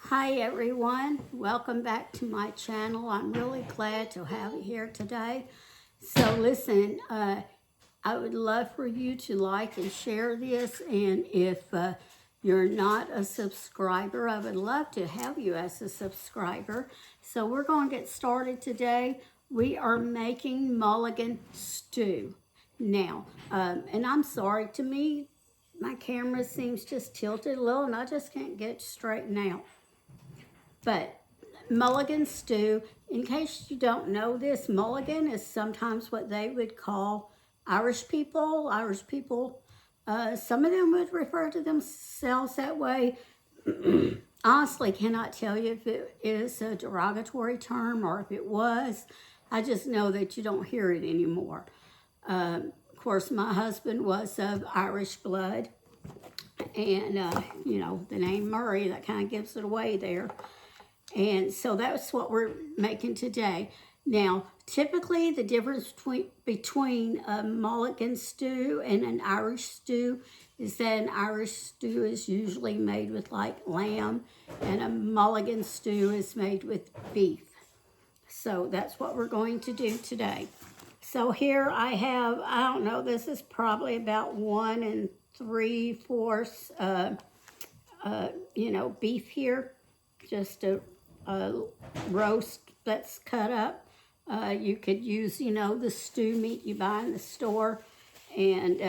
Hi everyone, welcome back to my channel. I'm really glad to have you here today. So listen, I would love for you to like and share this, and if you're not a subscriber, I would love to have you as a subscriber. So we're going to get started today. We are making mulligan stew. Now, and I'm sorry, to me, my camera seems just tilted a little and I just can't get it straightened out. But mulligan stew, in case you don't know this, mulligan is sometimes what they would call Irish people. Some of them would refer to themselves that way. Honestly, cannot tell you if it is a derogatory term or if it was. I just know that you don't hear it anymore. Of course, my husband was of Irish blood. And, the name Murray, that kind of gives it away there. And so that's what we're making today. Now, typically the difference between a mulligan stew and an Irish stew is that an Irish stew is usually made with like lamb and a mulligan stew is made with beef. So that's what we're going to do today. So here I have, I don't know, this is probably about 1 3/4 beef here. Just a roast that's cut up. You could use, the stew meat you buy in the store. And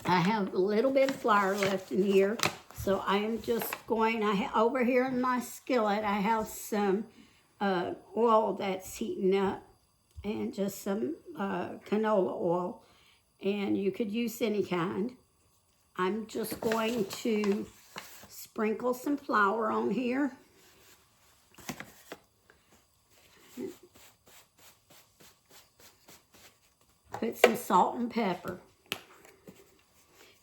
I have a little bit of flour left in here. So I am just going, over here in my skillet, I have some oil that's heating up and just some canola oil. And you could use any kind. I'm just going to sprinkle some flour on here. Put some salt and pepper.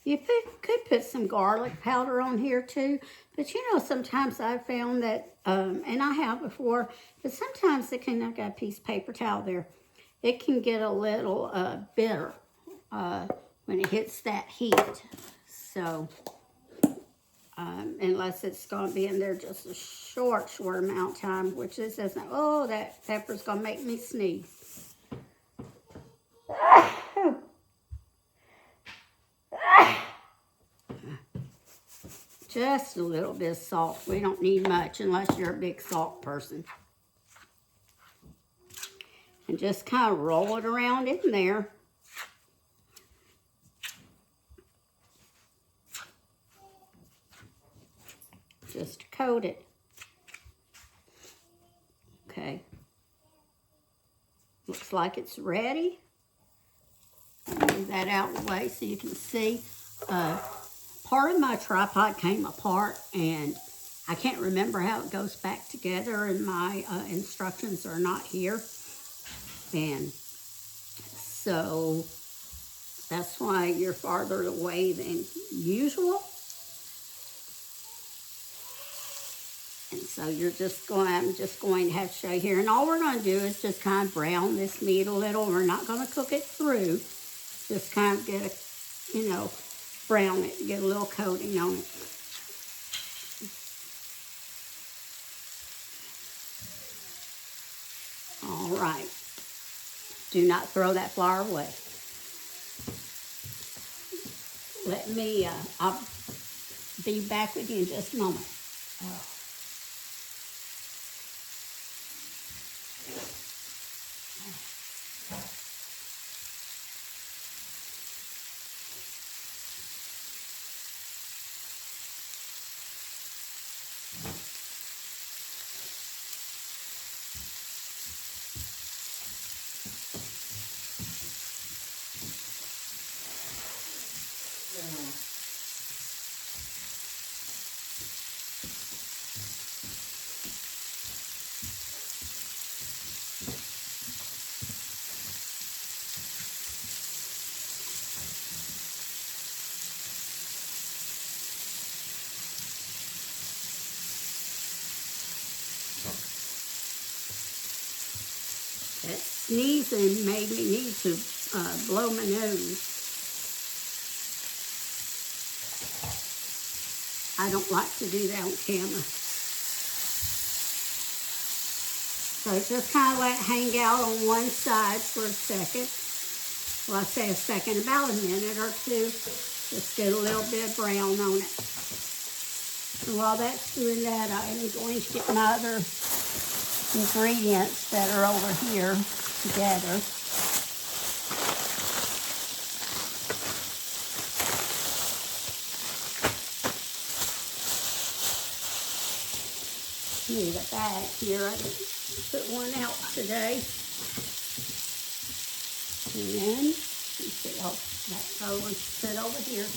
You could put some garlic powder on here too, but sometimes I've found that, and I have before, but sometimes it can, I've got a piece of paper towel there, it can get a little bitter when it hits that heat. So, unless it's going to be in there just a short amount of time, which this isn't. Oh, that pepper's going to make me sneeze. Just a little bit of salt. We don't need much unless you're a big salt person. And just kind of roll it around in there. Just to coat it. Okay. Looks like it's ready. Move that out of the way so you can see. Part of my tripod came apart and I can't remember how it goes back together, and my instructions are not here. And so that's why you're farther away than usual. And so I'm just going to have to show you here. And all we're going to do is just kind of brown this meat a little. We're not going to cook it through. Just kind of get brown it, get a little coating on it. All right. Do not throw that flour away. I'll be back with you in just a moment. That sneezing made me need to blow my nose. I don't like to do that on camera. So just kind of let it hang out on one side for a second. Well, I say a second, about a minute or two. Just get a little bit of brown on it. And while that's doing that, I am going to get my other ingredients that are over here together. Need a bag here. I didn't put one out today. And then, let's see, oh, that other one's put over here.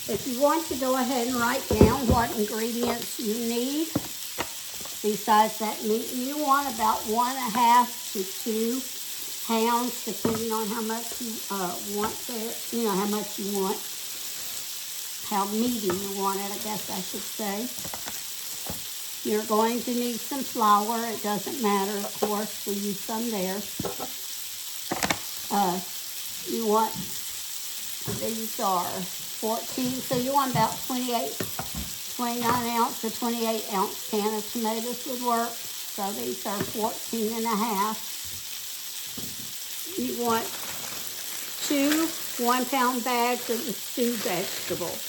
If you want to go ahead and write down what ingredients you need, besides that meat, you want about 1.5 to 2 pounds, depending on how much you want there. You know, how much you want. How meaty you want it, I guess I should say. You're going to need some flour. It doesn't matter, of course, we use some there. You want, these are 14, so you want about 29 ounce to 28 ounce can of tomatoes would work. So these are 14.5. You want 2 1-pound bags of the stew vegetables.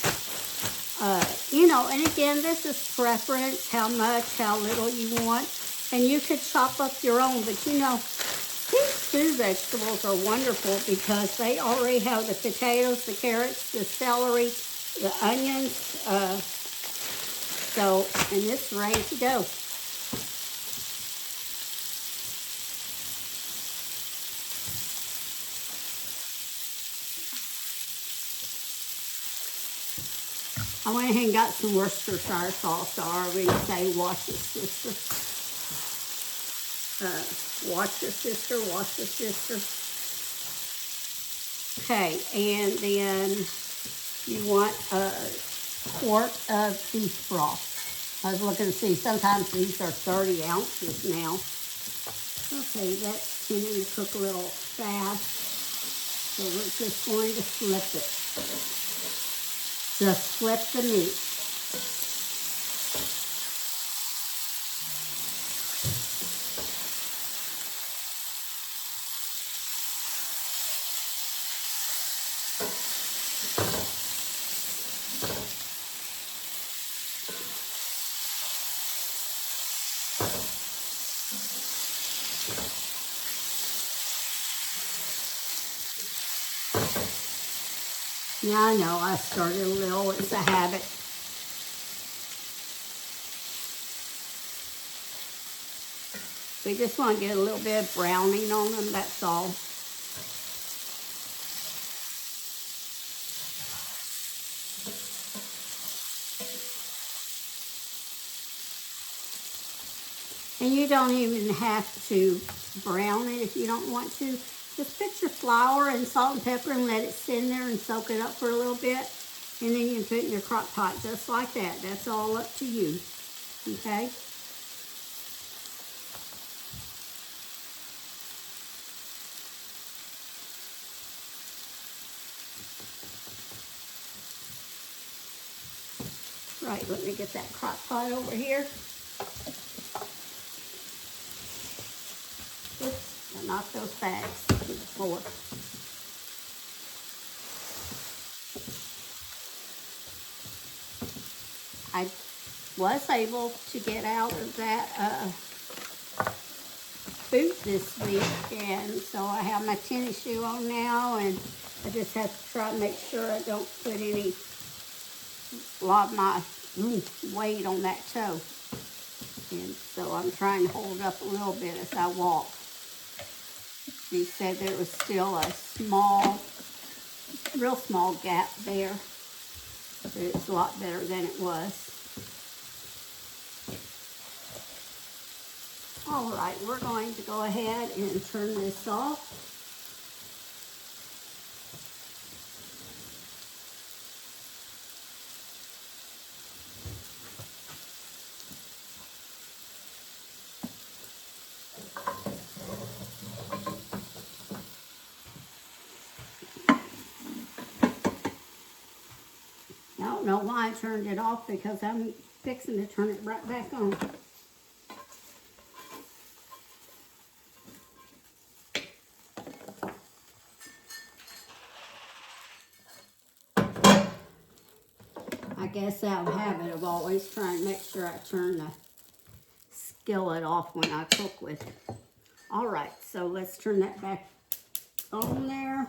You know, and again, this is preference, how much, how little you want. And you could chop up your own, but you know, these stew vegetables are wonderful because they already have the potatoes, the carrots, the celery, the onions. And it's ready to go. I went ahead and got some Worcestershire sauce. I already say wash the sister. Wash the sister. Okay, and then you want a quart of beef broth. I was looking to see, sometimes these are 30 ounces now. Okay, that's tending to cook a little fast. So we're just going to flip it. Just flip the meat. Yeah, I know, I started a little, it's a habit. We just want to get a little bit of browning on them, that's all. And you don't even have to brown it if you don't want to. Just put your flour and salt and pepper and let it sit in there and soak it up for a little bit. And then you can put it in your crock pot just like that. That's all up to you, okay? Right, let me get that crock pot over here. Oops, I knocked those bags to the floor. I was able to get out of that boot this week, and so I have my tennis shoe on now, and I just have to try to make sure I don't put a lot of my weight on that toe. And so I'm trying to hold up a little bit as I walk. She said there was still a real small gap there, but it's a lot better than it was. All right, we're going to go ahead and turn this off. don't know why I turned it off because I'm fixing to turn it right back on. I guess out of habit of always trying to make sure I turn the skillet off when I cook with it. All right, so let's turn that back on there.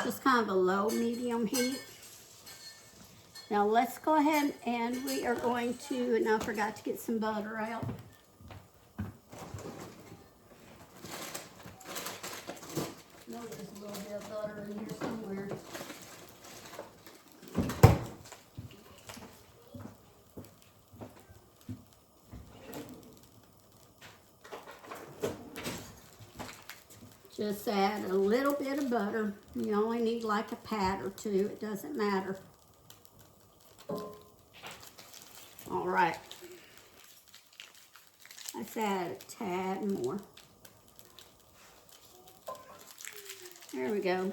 Just kind of a low medium heat. Now let's go ahead and we are going to, and I forgot to get some butter out. No, there's a little bit of butter in here somewhere. Just add a little bit of butter. You only need like a pat or two. It doesn't matter. All right. Let's add a tad more. There we go.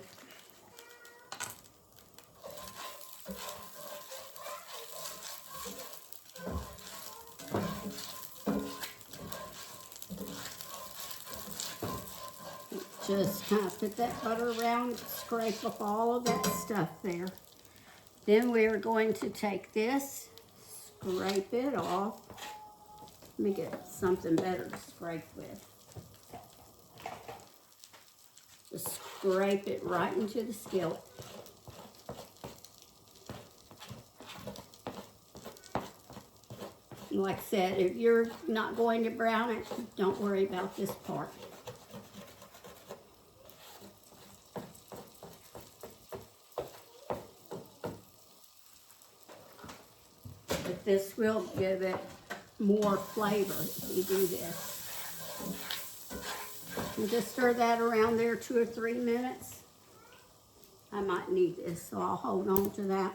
Just kind of put that butter around, scrape off all of that stuff there. Then we are going to take this, scrape it off. Let me get something better to scrape with. Just scrape it right into the skillet. Like I said, if you're not going to brown it, don't worry about this part. But this will give it more flavor if you do this. And just stir that around there 2 or 3 minutes. I might need this, so I'll hold on to that.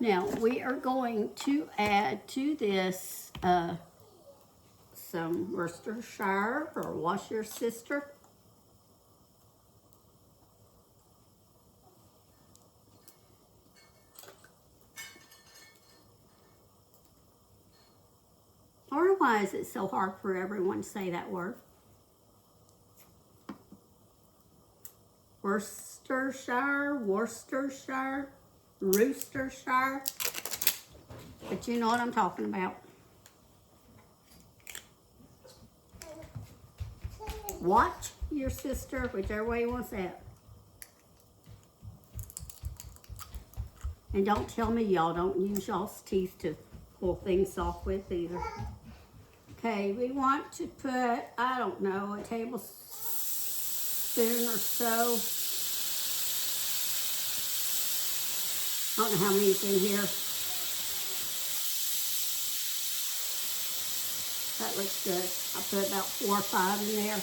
Now we are going to add to this some Worcestershire or Worcestershire. Or why is it so hard for everyone to say that word? Worcestershire, Worcestershire, Roostershire. But you know what I'm talking about. Watch your sister, whichever way you want to say it. And don't tell me y'all don't use y'all's teeth to pull things off with either. Okay, we want to put, I don't know, a tablespoon or so. I don't know how many's in here. That looks good. I put about 4 or 5 in there.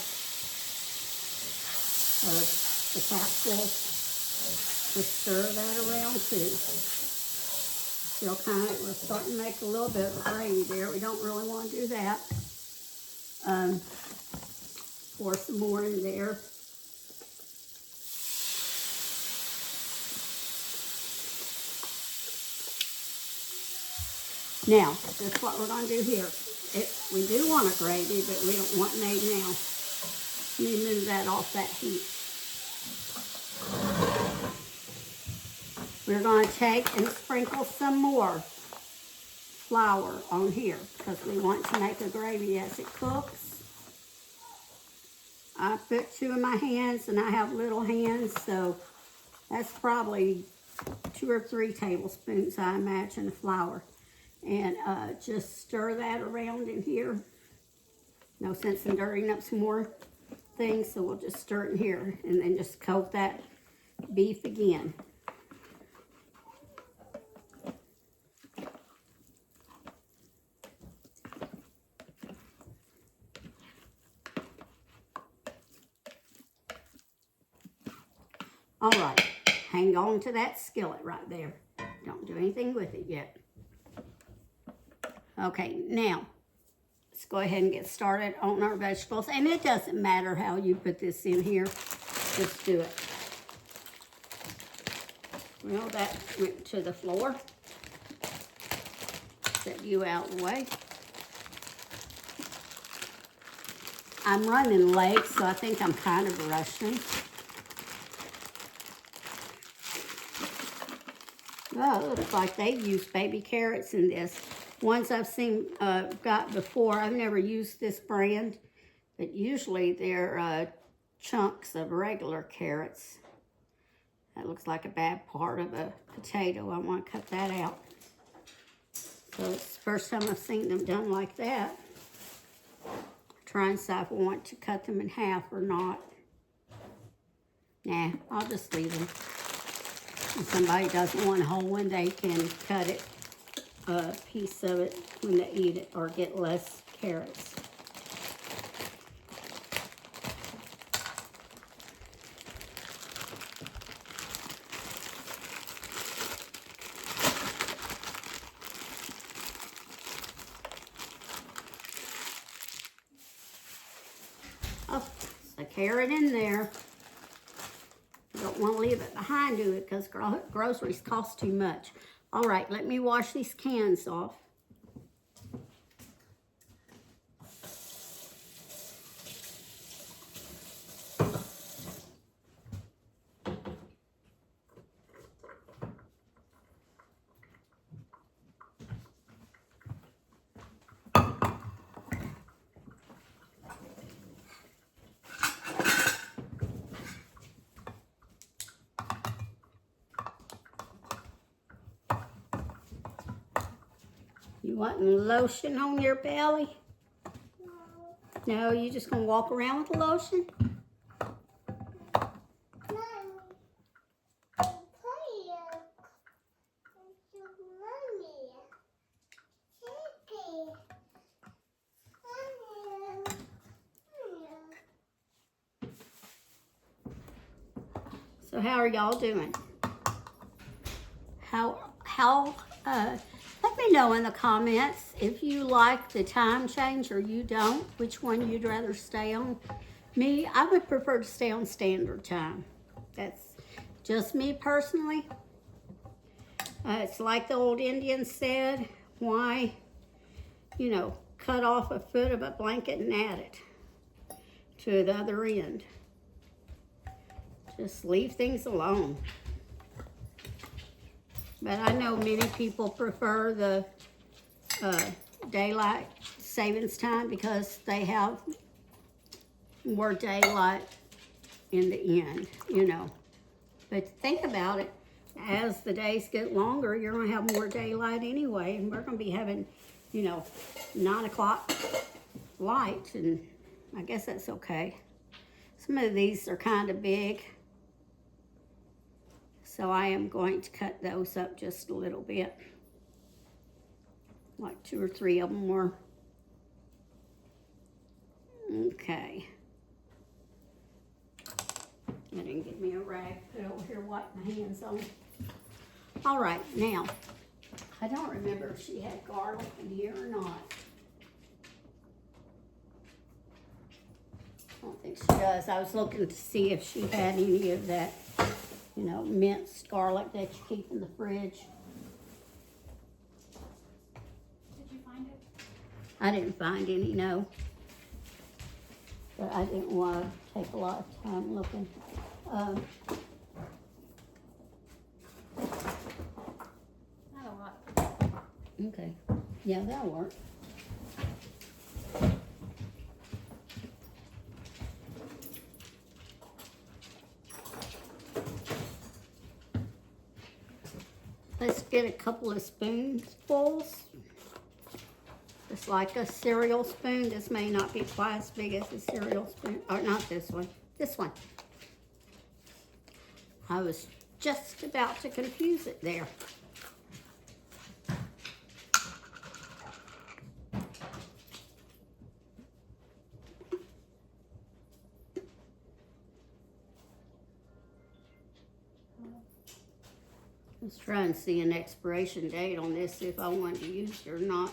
The capsule. Just stir that around too. Still kind of, we're starting to make a little bit of gravy there. We don't really want to do that. Pour some more in there. Now, that's what we're going to do here. We do want a gravy, but we don't want made now. Let me move that off that heat. We're going to take and sprinkle some more flour on here because we want to make a gravy as it cooks. I put 2 in my hands and I have little hands, so that's probably 2 or 3 tablespoons, I imagine, of flour. And just stir that around in here. No sense in dirtying up some more thing, so we'll just stir it in here and then just coat that beef again. All right, hang on to that skillet right there. Don't do anything with it yet. Okay, now, let's go ahead and get started on our vegetables. And it doesn't matter how you put this in here. Just do it. Well, that went to the floor. Set you out of the way. I'm running late, so I think I'm kind of rushing. Oh, it looks like they use baby carrots in this. Ones I've seen got before. I've never used this brand, but usually they're chunks of regular carrots. That looks like a bad part of a potato. I want to cut that out. So it's the first time I've seen them done like that. Try and decide if I want to cut them in half or not. Nah, I'll just leave them. If somebody doesn't want a whole one, they can cut it, a piece of it when they eat it, or get less carrots. Oh, there's a carrot in there. Don't want to leave it behind to it because groceries cost too much. All right, let me wash these cans off. You wanting lotion on your belly? No. No, you just gonna walk around with the lotion? So how are y'all doing? Let me know in the comments if you like the time change or you don't, which one you'd rather stay on. Me, I would prefer to stay on standard time. That's just me personally. It's like the old Indians said, why, cut off a foot of a blanket and add it to the other end. Just leave things alone. But I know many people prefer the daylight savings time because they have more daylight in the end, But think about it. As the days get longer, you're going to have more daylight anyway. And we're going to be having, 9 o'clock light. And I guess that's okay. Some of these are kind of big. So I am going to cut those up just a little bit. Like 2 or 3 of them more. Okay. I didn't get me a rag. Put it over here, wipe my hands on. All right, now, I don't remember if she had garlic in here or not. I don't think she does. I was looking to see if she had any of that, minced garlic that you keep in the fridge. Did you find it? I didn't find any, no. But I didn't want to take a lot of time looking. Not a lot. Okay. Yeah, that'll work. Let's get a couple of spoonfuls to Just like a cereal spoon. This may not be quite as big as a cereal spoon. Or not this one. This one. I was just about to confuse it there. Let's try and see an expiration date on this, if I wanted to use it or not.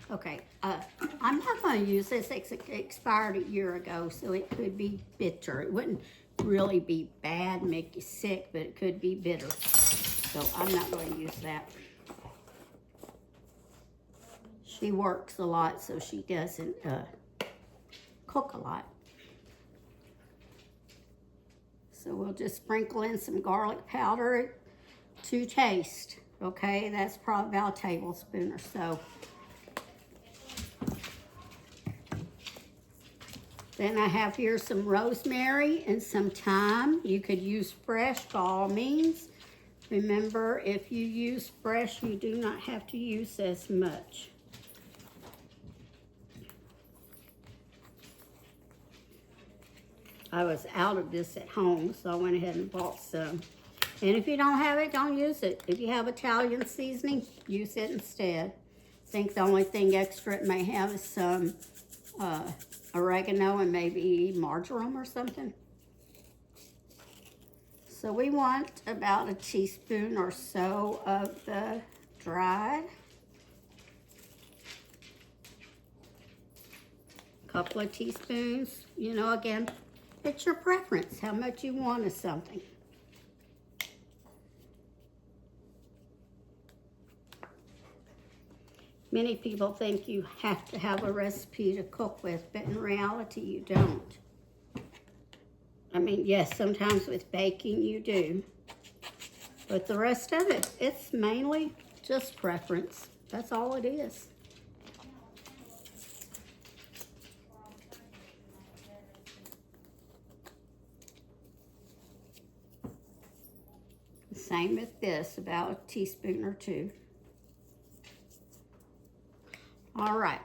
Okay, I'm not going to use this. It expired a year ago, so it could be bitter. It wouldn't really be bad, make you sick, but it could be bitter. So I'm not going to use that. She works a lot, so she doesn't cook a lot. So we'll just sprinkle in some garlic powder to taste. Okay, that's probably about a tablespoon or so. Then I have here some rosemary and some thyme. You could use fresh by all means. Remember, if you use fresh, you do not have to use as much. I was out of this at home, so I went ahead and bought some. And if you don't have it, don't use it. If you have Italian seasoning, use it instead. I think the only thing extra it may have is some oregano and maybe marjoram or something. So we want about a teaspoon or so of the dried. A couple of teaspoons, you know, again, it's your preference, how much you want of something. Many people think you have to have a recipe to cook with, but in reality, you don't. I mean, yes, sometimes with baking you do. But the rest of it, it's mainly just preference. That's all it is. Same with this, about a teaspoon or two. All right.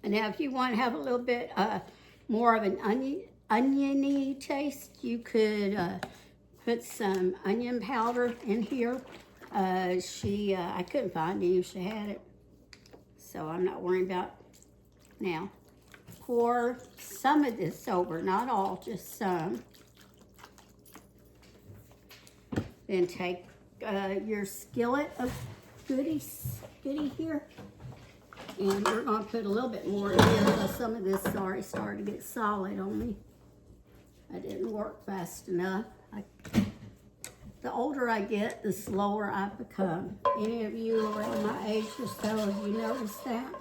And now if you want to have a little bit more of an oniony taste, you could put some onion powder in here. I couldn't find any if she had it, so I'm not worrying about it now. Pour some of this over, not all, just some. Then take your skillet of goody here. And we're going to put a little bit more in here because some of this already started to get solid on me. I didn't work fast enough. The older I get, the slower I become. Any of you around my age or so, have you noticed that?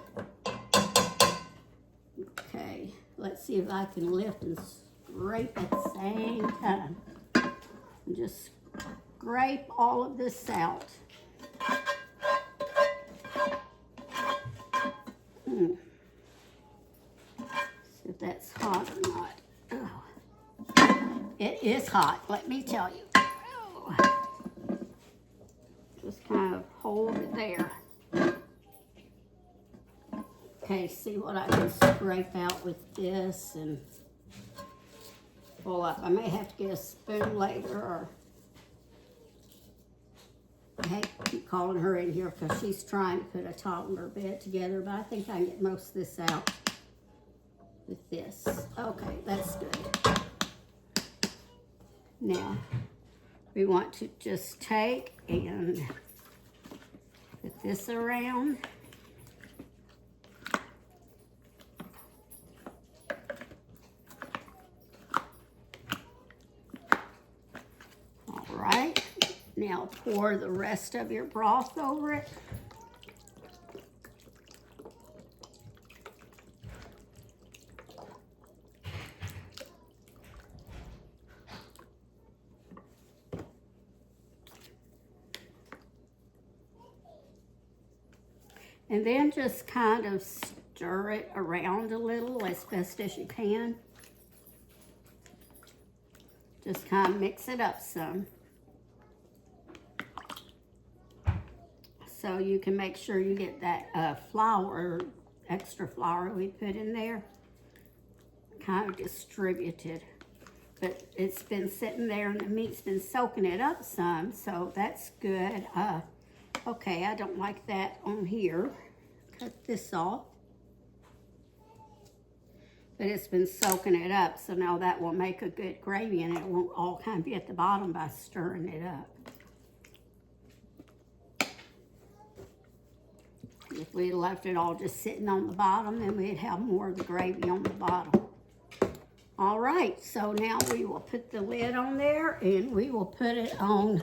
Okay, let's see if I can lift and scrape at the same time. And just scrape all of this out. See if that's hot or not. Oh. It is hot, let me tell you. Oh. Just kind of hold it there. Okay, see what I can scrape out with this and pull up. I may have to get a spoon later, or I hate to keep calling her in here because she's trying to put a toddler bed together, but I think I can get most of this out with this. Okay, that's good. Now, we want to just take and put this around. All right. Now pour the rest of your broth over it. And then just kind of stir it around a little as best as you can. Just kind of mix it up some. So you can make sure you get that flour, extra flour we put in there, kind of distributed. But it's been sitting there and the meat's been soaking it up some, so that's good. Okay, I don't like that on here. Cut this off. But it's been soaking it up, so now that will make a good gravy and it won't all kind of be at the bottom by stirring it up. If we left it all just sitting on the bottom, then we'd have more of the gravy on the bottom. All right, so now we will put the lid on there and we will put it on.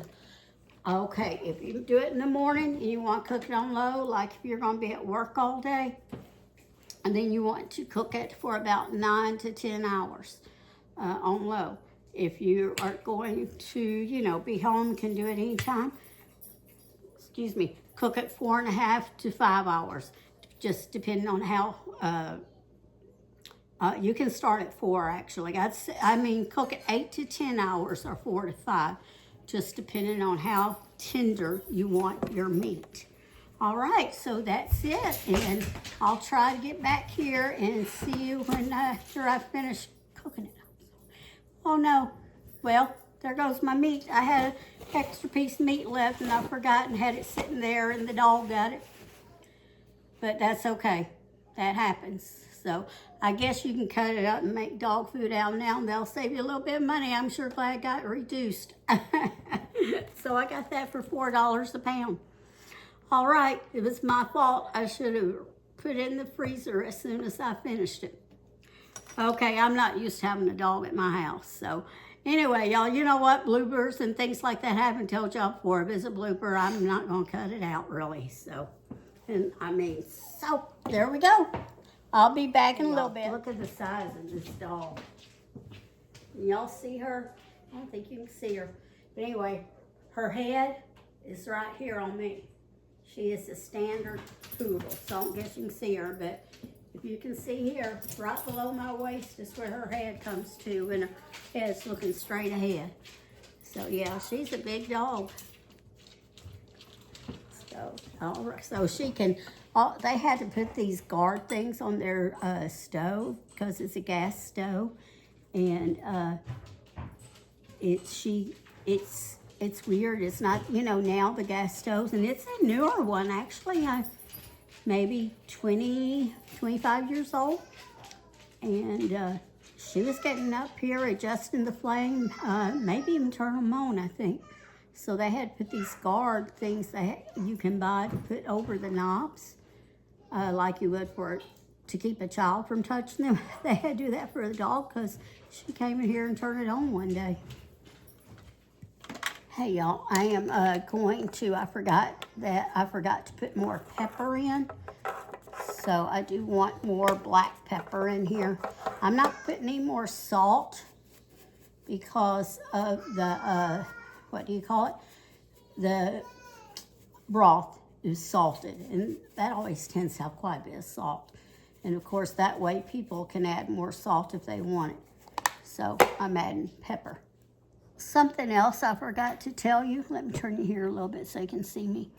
Okay, if you do it in the morning and you want to cook it on low, like if you're going to be at work all day, and then you want to cook it for about 9 to 10 hours on low. If you are going to, you know, be home, can do it anytime. Excuse me, cook it 4.5 to 5 hours, just depending on how. You can start at 4 actually. Cook it 8 to 10 hours or 4 to 5, just depending on how tender you want your meat. All right, so that's it, and I'll try to get back here and see you when after I finish cooking it. Oh no, well, there goes my meat. I had an extra piece of meat left and I forgot and had it sitting there and the dog got it. But that's okay, that happens. So I guess you can cut it up and make dog food out now and they'll save you a little bit of money. I'm sure glad I got it reduced. So I got that for $4 a pound. All right, it was my fault. I should have put it in the freezer as soon as I finished it. Okay, I'm not used to having a dog at my house. So anyway, y'all, you know what? Bloopers and things like that, I haven't told y'all before. If it's a blooper, I'm not going to cut it out really. So, so there we go. I'll be back in a little bit. Look at the size of this dog. Y'all see her? I don't think you can see her. But anyway, her head is right here on me. She is a standard poodle, so I don't guess you can see her, but if you can see here, right below my waist is where her head comes to, and her head's looking straight ahead. So yeah, she's a big dog. So, all right, so she can, they had to put these guard things on their stove because it's a gas stove, and it's weird. It's not, you know, now the gas stoves, and it's a newer one actually, maybe 20, 25 years old. And she was getting up here, adjusting the flame, maybe even turn them on, I think. So they had to put these guard things that you can buy to put over the knobs, like you would to keep a child from touching them. They had to do that for the dog because she came in here and turned it on one day. Hey y'all, I am I forgot to put more pepper in. So I do want more black pepper in here. I'm not putting any more salt because of the, what do you call it? The broth is salted, and that always tends to have quite a bit of salt. And of course, that way people can add more salt if they want it. So I'm adding pepper. Something else I forgot to tell you. Let me turn you here a little bit so you can see me.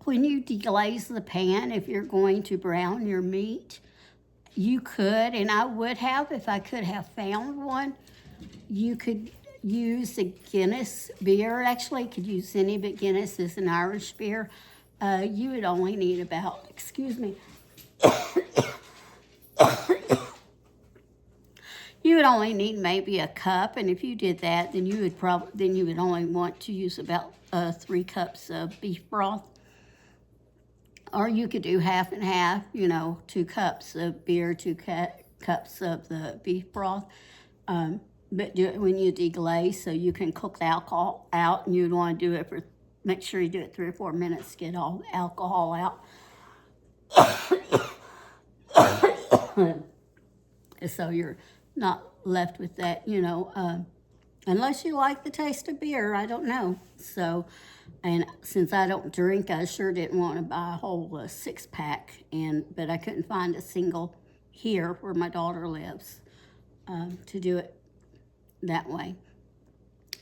When you deglaze the pan, if you're going to brown your meat, you could, and I would have if I could have found one, you could use a Guinness beer. Actually, you could use any, but Guinness is an Irish beer. You would only need about, excuse me, you would only need maybe a cup, and if you did that, then you would only want to use about 3 cups of beef broth. Or you could do half and half, you know, 2 cups of beer, 2 cups of the beef broth. But do it when you deglaze, so you can cook the alcohol out, and you'd want to do it make sure you do it 3 or 4 minutes to get all the alcohol out. So you're not left with that, you know, unless you like the taste of beer, I don't know. So, and since I don't drink, I sure didn't want to buy a whole 6-pack, but I couldn't find a single here where my daughter lives to do it that way.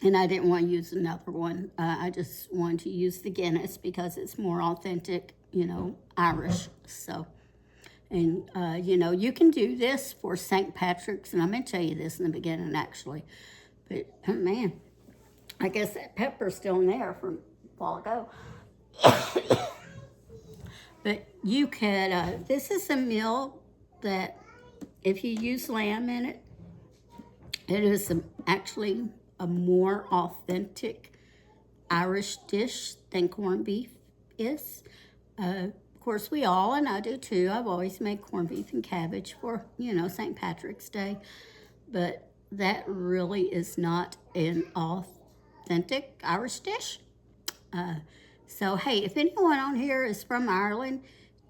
And I didn't want to use another one. I just wanted to use the Guinness because it's more authentic, you know, Irish. So, and, you know, you can do this for St. Patrick's. And I'm going to tell you this in the beginning, actually. But, oh, man, I guess that pepper's still in there from a while ago. But you could, this is a meal that if you use lamb in it, it is actually a more authentic Irish dish than corned beef is. Of course, we all, and I do too, I've always made corned beef and cabbage for, you know, St. Patrick's Day. But that really is not an authentic Irish dish. So, hey, if anyone on here is from Ireland,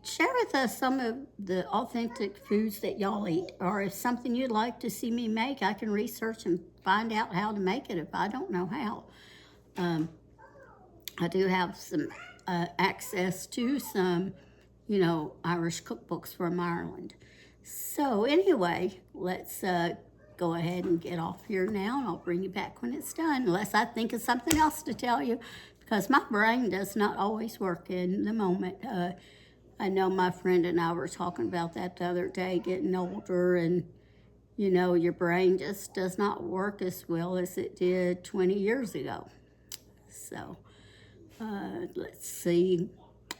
share with us some of the authentic foods that y'all eat. Or if something you'd like to see me make, I can research and find out how to make it if I don't know how. I do have some access to some, you know, Irish cookbooks from Ireland. So anyway, let's go ahead and get off here now, and I'll bring you back when it's done, unless I think of something else to tell you, because my brain does not always work in the moment. I know my friend and I were talking about that the other day, getting older, and, you know, your brain just does not work as well as it did 20 years ago. So, let's see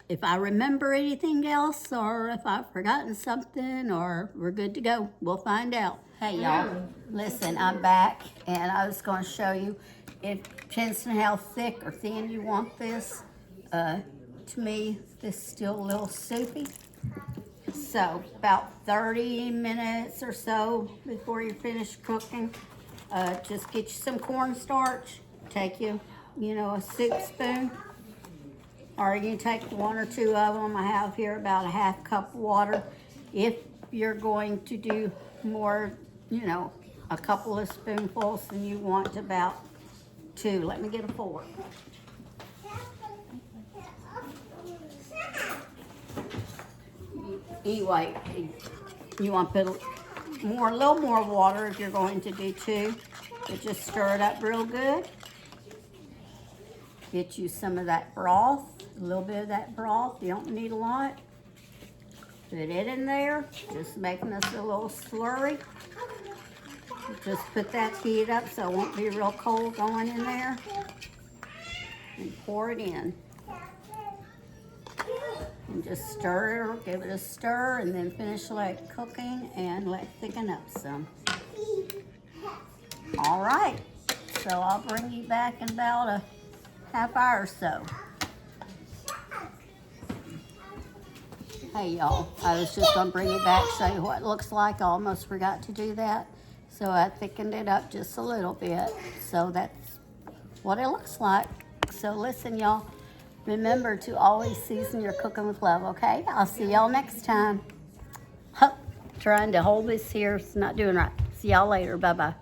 if I remember anything else, or if I've forgotten something, or we're good to go. We'll find out. Hey, y'all, listen, I'm back, and I was going to show you, it depends on how thick or thin you want this. To me, this is still a little soupy. So, about 30 minutes or so before you finish cooking, just get you some cornstarch. Take you know, a soup spoon. Or you can take one or two of them. I have here about a half cup of water. If you're going to do more, you know, a couple of spoonfuls, then you want about 2. Let me get a fork. Anyway, you want to put a little more water if you're going to do 2. But just stir it up real good. Get you some of that broth, a little bit of that broth. You don't need a lot. Put it in there, just making this a little slurry. Just put that heat up so it won't be real cold going in there. And pour it in. And just stir it, give it a stir, and then finish like cooking and let it thicken up some. All right, so I'll bring you back in about a half hour or so. Hey y'all, I was just gonna bring you back, show you what it looks like. I almost forgot to do that. So I thickened it up just a little bit. So that's what it looks like. So listen y'all, remember to always season your cooking with love, okay? I'll see y'all next time. Trying to hold this here, it's not doing right. See y'all later, bye-bye.